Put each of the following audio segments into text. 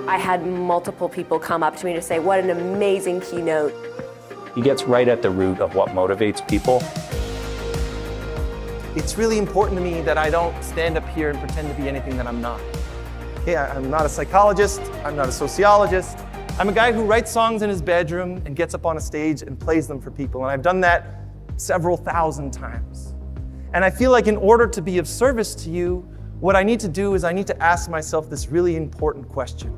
I had multiple people come up to me to say, what an amazing keynote. He gets right at the root of what motivates people. It's really important to me that I don't stand up here and pretend to be anything that I'm not. Okay, I'm not a psychologist, I'm not a sociologist. I'm a guy who writes songs in his bedroom and gets up on a stage and plays them for people, and I've done that several thousand times. And I feel like in order to be of service to you, what I need to do is I need to ask myself this really important question.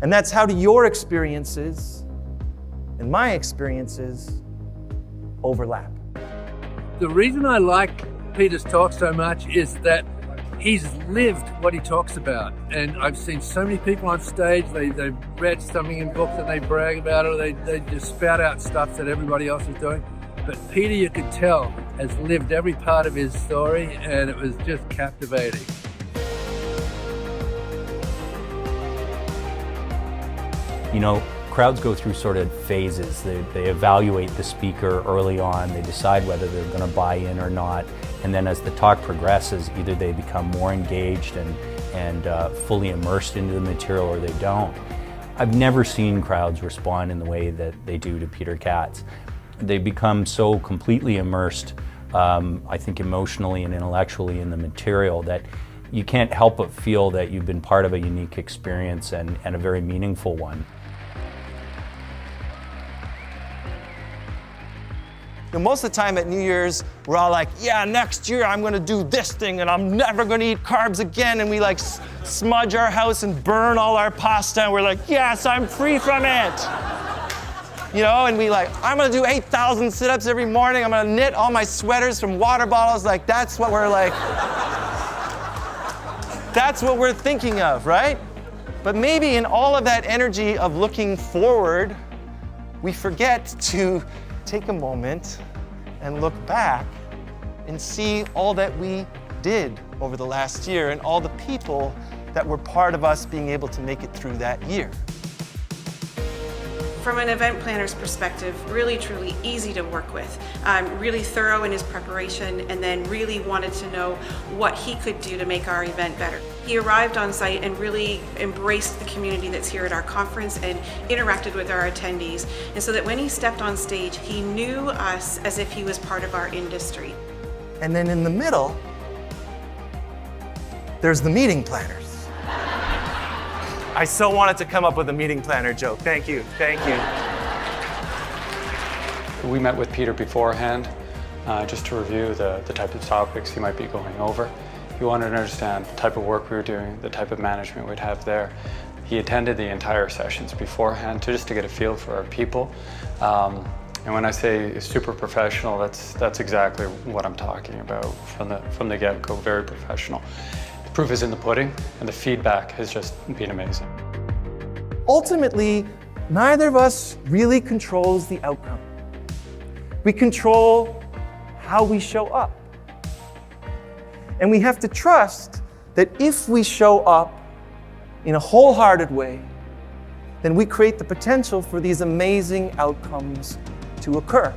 And that's, how do your experiences and my experiences overlap? The reason I like Peter's talk so much is that he's lived what he talks about. And I've seen so many people on stage, they've read something in books and they brag about it, or they just spout out stuff that everybody else is doing. But Peter, you could tell, has lived every part of his story, and it was just captivating. You know, crowds go through sort of phases. They evaluate the speaker early on, they decide whether they're going to buy in or not, and then as the talk progresses, either they become more engaged and fully immersed into the material, or they don't. I've never seen crowds respond in the way that they do to Peter Katz. They become so completely immersed, I think emotionally and intellectually, in the material that you can't help but feel that you've been part of a unique experience and a very meaningful one. Most of the time at New Year's, we're all like, yeah, next year I'm gonna do this thing and I'm never gonna eat carbs again. And we like smudge our house and burn all our pasta and we're like, yes, I'm free from it. You know, and we like, I'm gonna do 8,000 sit-ups every morning. I'm gonna knit all my sweaters from water bottles. Like, that's what we're like, that's what we're thinking of, right? But maybe in all of that energy of looking forward, we forget to take a moment and look back and see all that we did over the last year and all the people that were part of us being able to make it through that year. From an event planner's perspective, really truly easy to work with. Really thorough in his preparation, and then really wanted to know what he could do to make our event better. He arrived on site and really embraced the community that's here at our conference and interacted with our attendees. And so that when he stepped on stage, he knew us as if he was part of our industry. And then in the middle, there's the meeting planners. I so wanted to come up with a meeting planner joke. Thank you, thank you. We met with Peter beforehand, just to review the type of topics he might be going over. He wanted to understand the type of work we were doing, the type of management we'd have there. He attended the entire sessions beforehand just to get a feel for our people. And when I say super professional, that's exactly what I'm talking about from the get-go, very professional. Proof is in the pudding, and the feedback has just been amazing. Ultimately, neither of us really controls the outcome. We control how we show up. And we have to trust that if we show up in a wholehearted way, then we create the potential for these amazing outcomes to occur.